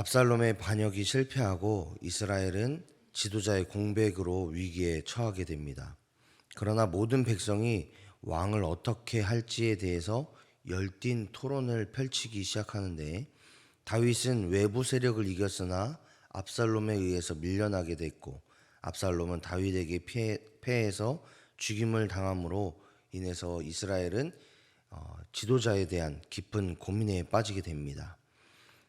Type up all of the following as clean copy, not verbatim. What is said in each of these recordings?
압살롬의 반역이 실패하고 이스라엘은 지도자의 공백으로 위기에 처하게 됩니다. 그러나 모든 백성이 왕을 어떻게 할지에 대해서 열띤 토론을 펼치기 시작하는데, 다윗은 외부 세력을 이겼으나 압살롬에 의해서 밀려나게 됐고, 압살롬은 다윗에게 패해서 죽임을 당함으로 인해서 이스라엘은 지도자에 대한 깊은 고민에 빠지게 됩니다.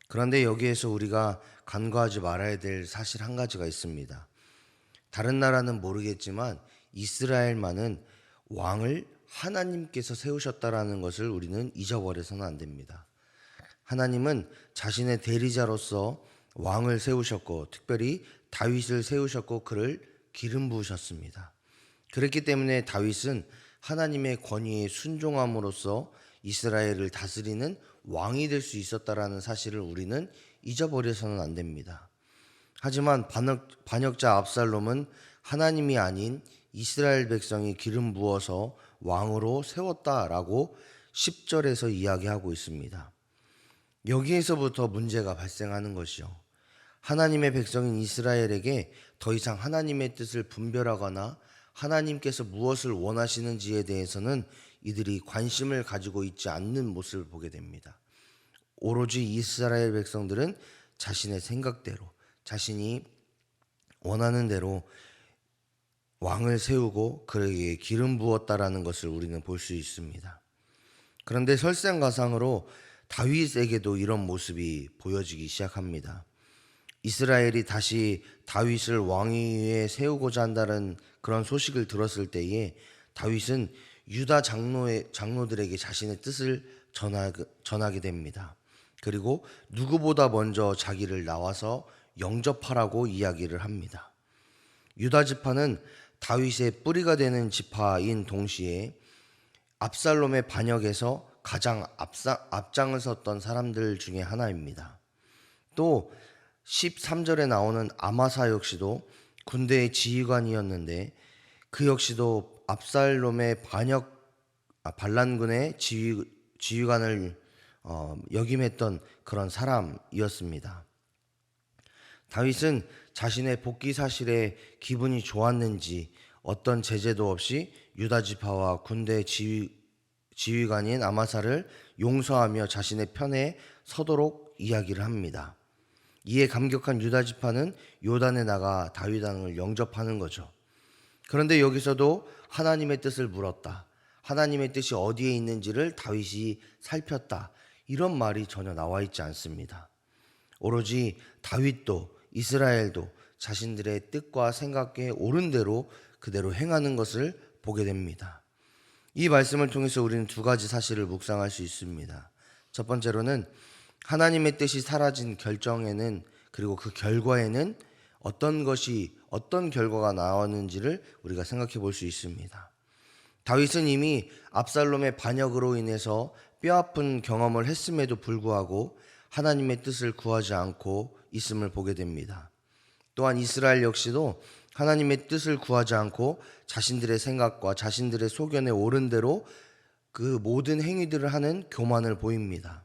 그런데 여기에서 우리가 간과하지 말아야 될 사실 한 가지가 있습니다. 다른 나라는 모르겠지만 이스라엘만은 왕을 하나님께서 세우셨다라는 것을 우리는 잊어버려서는 안 됩니다. 하나님은 자신의 대리자로서 왕을 세우셨고, 특별히 다윗을 세우셨고 그를 기름 부으셨습니다. 그렇기 때문에 다윗은 하나님의 권위에 순종함으로써 이스라엘을 다스리는 왕이 될 수 있었다라는 사실을 우리는 잊어버려서는 안 됩니다. 하지만 반역자 압살롬은 하나님이 아닌 이스라엘 백성이 기름 부어서 왕으로 세웠다라고 10절에서 이야기하고 있습니다. 여기에서부터 문제가 발생하는 것이요, 하나님의 백성인 이스라엘에게 더 이상 하나님의 뜻을 분별하거나 하나님께서 무엇을 원하시는지에 대해서는 이들이 관심을 가지고 있지 않는 모습을 보게 됩니다. 오로지 이스라엘 백성들은 자신의 생각대로, 자신이 원하는 대로 왕을 세우고 그에게 기름 부었다라는 것을 우리는 볼 수 있습니다. 그런데 설상가상으로 다윗에게도 이런 모습이 보여지기 시작합니다. 이스라엘이 다시 다윗을 왕위에 세우고자 한다는 그런 소식을 들었을 때에 다윗은 유다 장로들에게 자신의 뜻을 전하게 됩니다. 그리고 누구보다 먼저 자기를 나와서 영접하라고 이야기를 합니다. 유다 지파는 다윗의 뿌리가 되는 지파인 동시에 압살롬의 반역에서 가장 앞장을 섰던 사람들 중에 하나입니다. 또 13절에 나오는 아마사 역시도 군대의 지휘관이었는데, 그 역시도 압살롬의 반란군의 지휘관을 역임했던 그런 사람이었습니다. 다윗은 자신의 복귀 사실에 기분이 좋았는지 어떤 제재도 없이 유다 지파와 군대 지휘관인 아마사를 용서하며 자신의 편에 서도록 이야기를 합니다. 이에 감격한 유다 지파는 요단에 나가 다윗 왕을 영접하는 거죠. 그런데 여기서도 하나님의 뜻을 물었다, 하나님의 뜻이 어디에 있는지를 다윗이 살폈다, 이런 말이 전혀 나와 있지 않습니다. 오로지 다윗도 이스라엘도 자신들의 뜻과 생각에 옳은 대로 그대로 행하는 것을 보게 됩니다. 이 말씀을 통해서 우리는 두 가지 사실을 묵상할 수 있습니다. 첫 번째로는 하나님의 뜻이 사라진 결정에는, 그리고 그 결과에는 어떤 결과가 나왔는지를 우리가 생각해 볼 수 있습니다. 다윗은 이미 압살롬의 반역으로 인해서 뼈아픈 경험을 했음에도 불구하고 하나님의 뜻을 구하지 않고 있음을 보게 됩니다. 또한 이스라엘 역시도 하나님의 뜻을 구하지 않고 자신들의 생각과 자신들의 소견에 옳은 대로 그 모든 행위들을 하는 교만을 보입니다.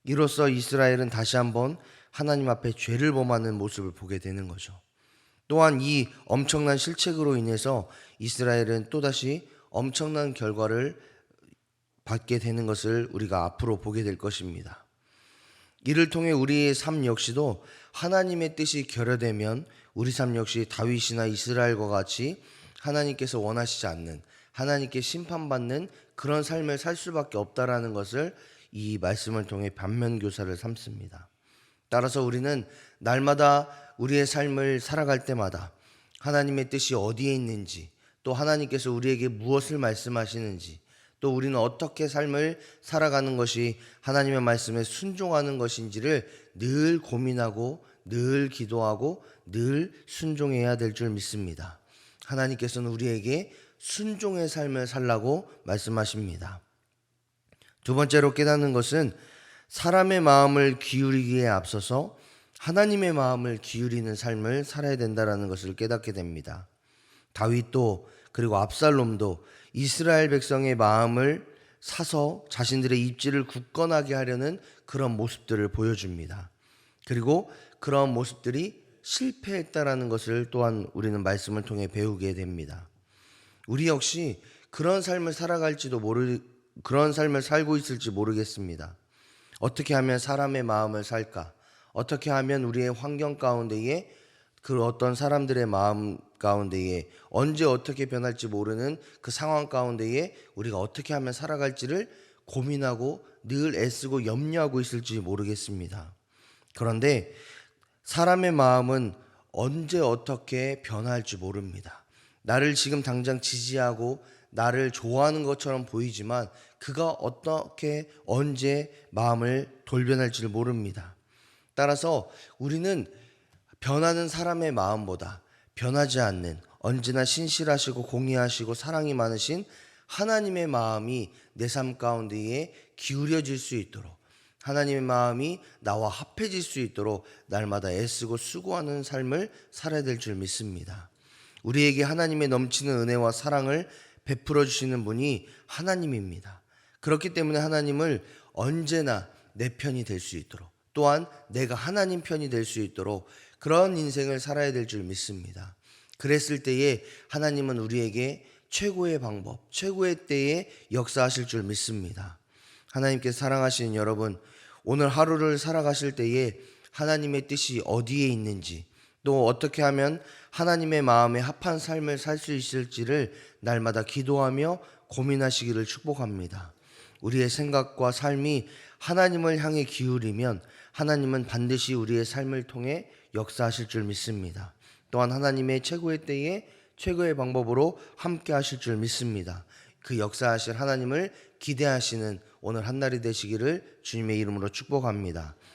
이로써 이스라엘은 다시 한번 하나님 앞에 죄를 범하는 모습을 보게 되는 거죠. 또한 이 엄청난 실책으로 인해서 이스라엘은 또다시 엄청난 결과를 받게 되는 것을 우리가 앞으로 보게 될 것입니다. 이를 통해 우리의 삶 역시도 하나님의 뜻이 결여되면 우리 삶 역시 다윗이나 이스라엘과 같이 하나님께서 원하시지 않는, 하나님께 심판받는 그런 삶을 살 수밖에 없다라는 것을 이 말씀을 통해 반면교사를 삼습니다. 따라서 우리는 날마다 우리의 삶을 살아갈 때마다 하나님의 뜻이 어디에 있는지, 또 하나님께서 우리에게 무엇을 말씀하시는지, 또 우리는 어떻게 삶을 살아가는 것이 하나님의 말씀에 순종하는 것인지를 늘 고민하고 늘 기도하고 늘 순종해야 될 줄 믿습니다. 하나님께서는 우리에게 순종의 삶을 살라고 말씀하십니다. 두 번째로 깨닫는 것은 사람의 마음을 기울이기에 앞서서 하나님의 마음을 기울이는 삶을 살아야 된다는 것을 깨닫게 됩니다. 다윗도 그리고 압살롬도 이스라엘 백성의 마음을 사서 자신들의 입지를 굳건하게 하려는 그런 모습들을 보여줍니다. 그리고 그런 모습들이 실패했다라는 것을 또한 우리는 말씀을 통해 배우게 됩니다. 우리 역시 그런 삶을 살고 있을지 모르겠습니다. 어떻게 하면 사람의 마음을 살까? 어떻게 하면 우리의 환경 가운데에 그 어떤 사람들의 마음 가운데에 언제 어떻게 변할지 모르는 그 상황 가운데에 우리가 어떻게 하면 살아갈지를 고민하고 늘 애쓰고 염려하고 있을지 모르겠습니다. 그런데 사람의 마음은 언제 어떻게 변할지 모릅니다. 나를 지금 당장 지지하고 나를 좋아하는 것처럼 보이지만 그가 어떻게 언제 마음을 돌변할지를 모릅니다. 따라서 우리는 변하는 사람의 마음보다 변하지 않는 언제나 신실하시고 공의하시고 사랑이 많으신 하나님의 마음이 내 삶 가운데에 기울여질 수 있도록, 하나님의 마음이 나와 합해질 수 있도록 날마다 애쓰고 수고하는 삶을 살아야 될 줄 믿습니다. 우리에게 하나님의 넘치는 은혜와 사랑을 베풀어 주시는 분이 하나님입니다. 그렇기 때문에 하나님을 언제나 내 편이 될 수 있도록, 또한 내가 하나님 편이 될 수 있도록 그런 인생을 살아야 될 줄 믿습니다. 그랬을 때에 하나님은 우리에게 최고의 방법, 최고의 때에 역사하실 줄 믿습니다. 하나님께서 사랑하시는 여러분, 오늘 하루를 살아가실 때에 하나님의 뜻이 어디에 있는지, 또 어떻게 하면 하나님의 마음에 합한 삶을 살 수 있을지를 날마다 기도하며 고민하시기를 축복합니다. 우리의 생각과 삶이 하나님을 향해 기울이면 하나님은 반드시 우리의 삶을 통해 역사하실 줄 믿습니다. 또한 하나님의 최고의 때에 최고의 방법으로 함께 하실 줄 믿습니다. 그 역사하실 하나님을 기대하시는 오늘 한날이 되시기를 주님의 이름으로 축복합니다.